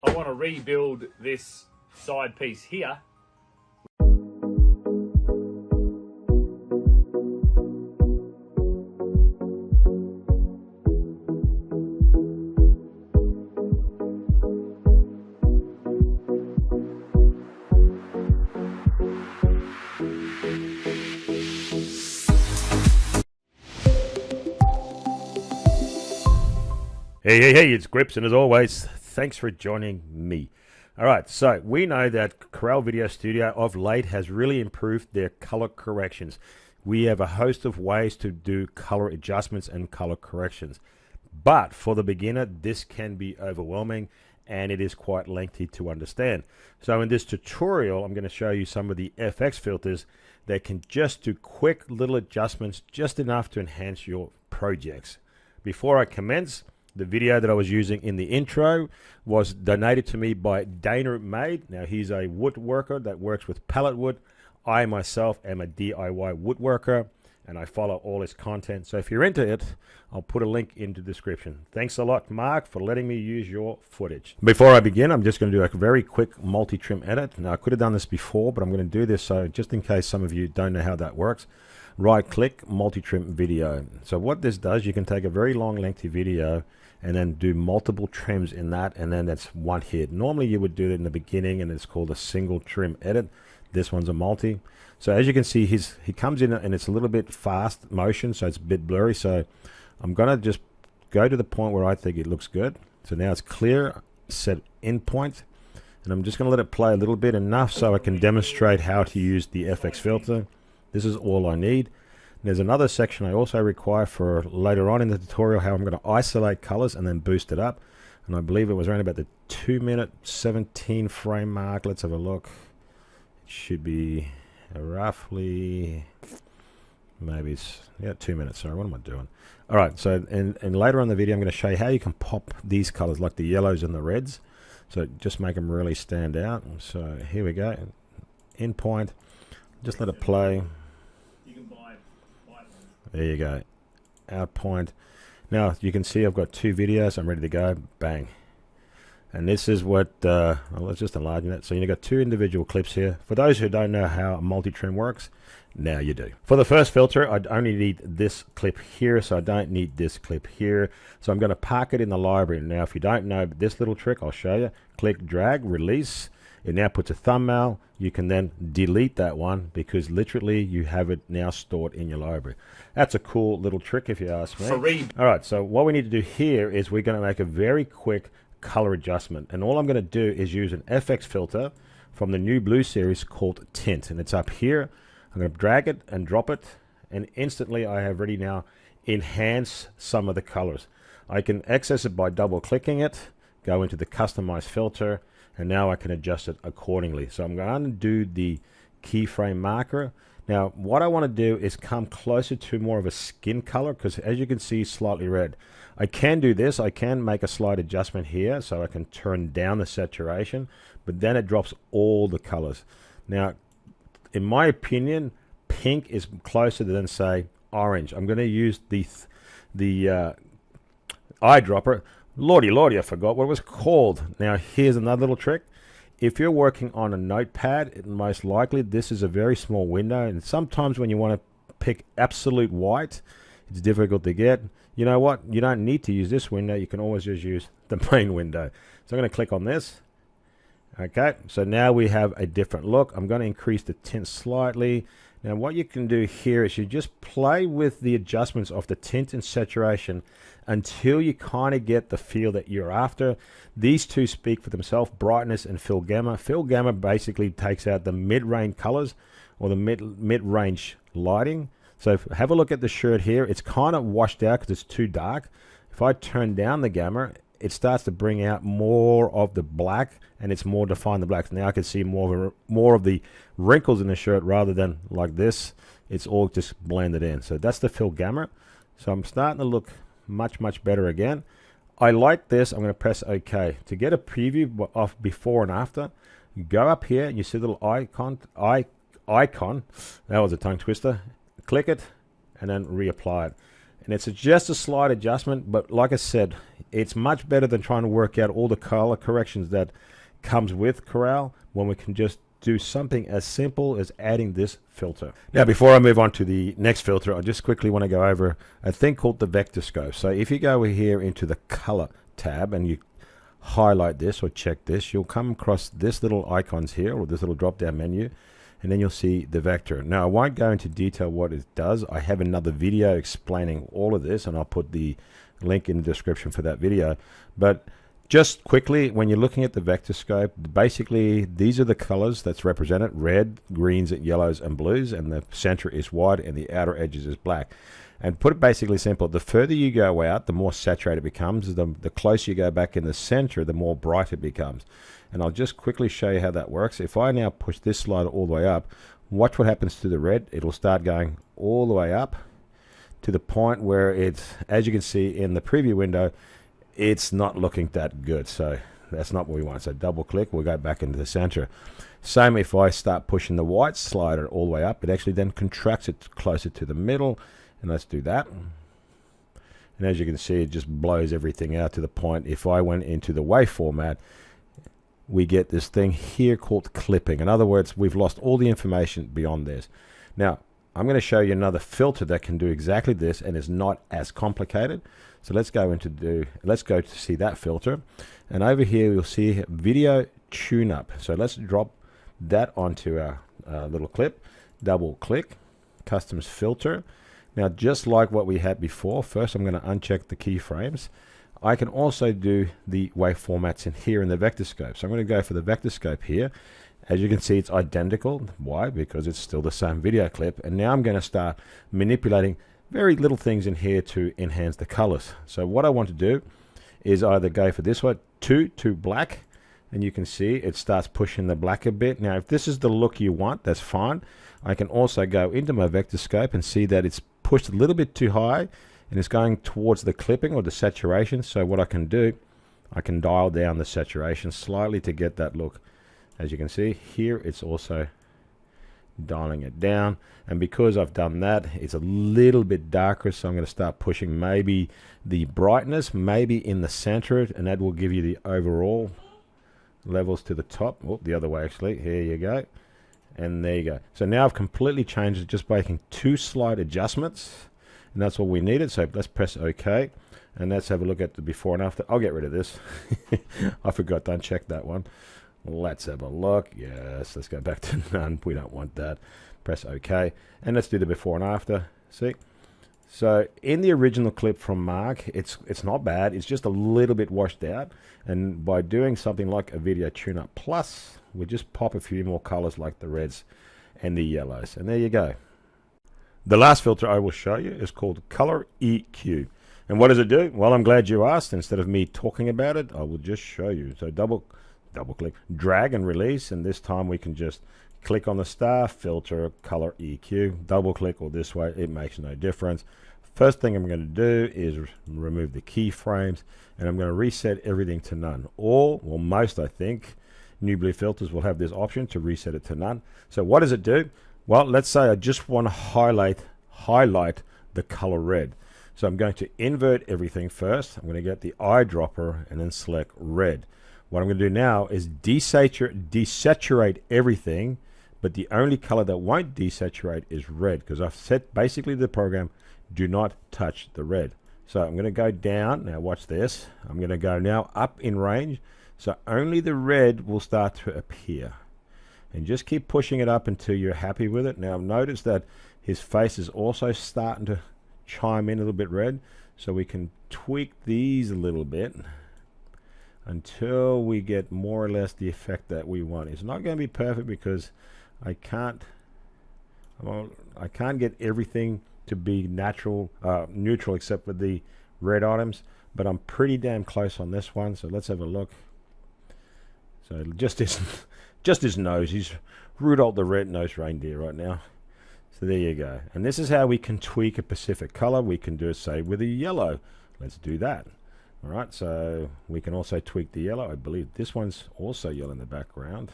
I want to rebuild this side piece here. Hey, it's Grips, and as always, thanks for joining me. Alright, so we know that Corel VideoStudio of late has really improved their color corrections. We have a host of ways to do color adjustments and color corrections. But for the beginner, this can be overwhelming and it is quite lengthy to understand. So in this tutorial, I'm going to show you some of the FX filters that can just do quick little adjustments, just enough to enhance your projects. Before I commence, the video that I was using in the intro was donated to me by Dana Made. Now, he's a woodworker that works with pallet wood. I myself am a DIY woodworker, and I follow all his content. So if you're into it, I'll put a link in the description. Thanks a lot, Mark, for letting me use your footage. Before I begin, I'm just going to do a very quick multi-trim edit. Now, I could have done this before, but I'm going to do this so just in case some of you don't know how that works. Right-click, multi-trim video. So what this does, you can take a very long, lengthy video and then do multiple trims in that, and then that's one hit. Normally you would do it in the beginning and it's called a single trim edit. This one's a multi. So as you can see, he comes in and it's a little bit fast motion, so it's a bit blurry. So I'm gonna just go to the point where I think it looks good. So now it's clear, set in point, and I'm just gonna let it play a little bit, enough so I can demonstrate how to use the FX filter. This is all I need. There's another section I also require for later on in the tutorial, how I'm going to isolate colors and then boost it up. And I believe it was around about the 2-minute 17 frame mark. Let's have a look. It should be roughly, maybe it's, yeah, 2 minutes. Sorry, what am I doing? All right, so and later on in the video, I'm going to show you how you can pop these colors like the yellows and the reds. So just make them really stand out. So here we go. In point. Just let it play. There you go. Out point. Now you can see I've got two videos. I'm ready to go. Bang. And this is what, well, let's just enlarge that. So you've got two individual clips here. For those who don't know how a multi-trim works, now you do. For the first filter, I only need this clip here, so I don't need this clip here. So I'm going to park it in the library. Now, if you don't know this little trick, I'll show you. Click, drag, release. It now puts a thumbnail. You can then delete that one because literally you have it now stored in your library. That's a cool little trick if you ask me. All right, so what we need to do here is we're going to make a very quick color adjustment. And all I'm going to do is use an FX filter from the new Blue series called Tint. And it's up here. I'm going to drag it and drop it. And instantly I have already now enhanced some of the colors. I can access it by double clicking it, go into the customize filter, and now I can adjust it accordingly. So I'm going to do the keyframe marker. Now what I want to do is come closer to more of a skin color, because as you can see, slightly red. I can do this. I can make a slight adjustment here so I can turn down the saturation, but then it drops all the colors. Now in my opinion, pink is closer than, say, orange. I'm going to use the eyedropper. Lordy, I forgot what it was called. Now, here's another little trick. If you're working on a notepad, most likely this is a very small window, and sometimes when you want to pick absolute white, it's difficult to get. You know what? You don't need to use this window. You can always just use the main window. So I'm going to click on this. Okay, so now we have a different look. I'm going to increase the tint slightly. Now what you can do here is you just play with the adjustments of the tint and saturation until you kind of get the feel that you're after. These two speak for themselves, brightness and fill gamma. Fill gamma basically takes out the mid-range colors or the mid-range lighting. So have a look at the shirt here. It's kind of washed out because it's too dark. If I turn down the gamma, it starts to bring out more of the black, and it's more defined the black. Now I can see more of the wrinkles in the shirt rather than like this. It's all just blended in. So that's the fill gamma. So I'm starting to look much better again. I like this. I'm going to press OK. To get a preview of before and after, go up here and you see the little icon. That was a tongue twister. Click it and then reapply it. And it's just a slight adjustment, but like I said, it's much better than trying to work out all the color corrections that comes with Corel when we can just do something as simple as adding this filter. Now, before I move on to the next filter, I just quickly want to go over a thing called the Vectorscope. So if you go here into the color tab and you highlight this or check this, you'll come across this little icons here, or this little drop down menu, and then you'll see the vector. Now, I won't go into detail what it does. I have another video explaining all of this, and I'll put the link in the description for that video. But just quickly, when you're looking at the Vectorscope, basically these are the colors that's represented: red, greens, yellows, and blues, and the center is white and the outer edges is black. And put it basically simple, the further you go out, the more saturated it becomes. The closer you go back in the center, the more bright it becomes. And I'll just quickly show you how that works. If I now push this slider all the way up, watch what happens to the red. It'll start going all the way up to the point where it's, as you can see in the preview window, it's not looking that good. So that's not what we want. So double click, we'll go back into the center. Same if I start pushing the white slider all the way up, it actually then contracts it closer to the middle. And let's do that. And as you can see, it just blows everything out to the point. If I went into the wave format, we get this thing here called clipping. In other words, we've lost all the information beyond this. Now, I'm going to show you another filter that can do exactly this and is not as complicated. So let's go to see that filter. And over here, you'll see video tune up. So let's drop that onto our little clip. Double click, customs filter. Now, just like what we had before, first I'm going to uncheck the keyframes. I can also do the wave formats in here in the Vectorscope. So I'm going to go for the Vectorscope here. As you can see, it's identical. Why? Because it's still the same video clip. And now I'm going to start manipulating very little things in here to enhance the colors. So what I want to do is either go for this one, to black, and you can see it starts pushing the black a bit. Now, if this is the look you want, that's fine. I can also go into my Vectorscope and see that it's pushed a little bit too high and it's going towards the clipping or the saturation. So what I can do, I can dial down the saturation slightly to get that look. As you can see here, it's also dialing it down, and because I've done that, it's a little bit darker, so I'm going to start pushing maybe the brightness maybe in the center, and that will give you the overall levels to the top. Oh, the other way actually. Here you go. And there you go. So now I've completely changed it just by making two slight adjustments, and that's all we needed. So let's press OK, and let's have a look at the before and after. I'll get rid of this. I forgot to uncheck that one. Let's have a look. Yes, let's go back to none. We don't want that. Press OK, and let's do the before and after. See? So in the original clip from Mark, it's not bad. It's just a little bit washed out, and by doing something like a video tune-up plus, we just pop a few more colors like the reds and the yellows, and there you go. The last filter I will show you is called Color EQ. And what does it do? Well, I'm glad you asked. Instead of me talking about it, I will just show you. So double click, drag and release, and this time we can just click on the star, filter, Color EQ, double click, or this way, it makes no difference. First thing I'm going to do is remove the keyframes, and I'm going to reset everything to none. All, or most, I think, New Blue filters will have this option to reset it to none. So what does it do? Well, let's say I just want to highlight the color red. So I'm going to invert everything first. I'm going to get the eyedropper and then select red. What I'm going to do now is desaturate everything, but the only color that won't desaturate is red, because I've set basically the program, do not touch the red. So I'm going to go down. Now watch this. I'm going to go now up in range. So only the red will start to appear. And just keep pushing it up until you're happy with it. Now notice that his face is also starting to chime in a little bit red. So we can tweak these a little bit until we get more or less the effect that we want. It's not going to be perfect because I can't get everything to be neutral except for the red items, but I'm pretty damn close on this one. So let's have a look. So just his nose, he's Rudolph the red-nosed reindeer right now. So there you go. And this is how we can tweak a specific color. We can do it, say, with a yellow. Let's do that. All right, so we can also tweak the yellow. I believe this one's also yellow in the background.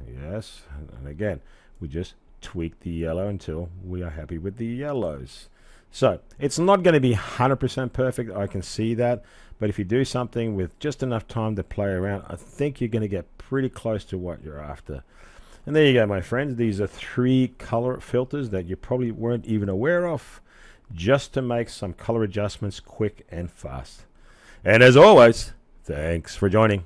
Yes, and again, we just tweak the yellow until we are happy with the yellows. So it's not going to be 100% perfect, I can see that, but if you do something with just enough time to play around, I think you're going to get pretty close to what you're after. And there you go, my friends. These are 3 color filters that you probably weren't even aware of, just to make some color adjustments quick and fast. And as always, thanks for joining.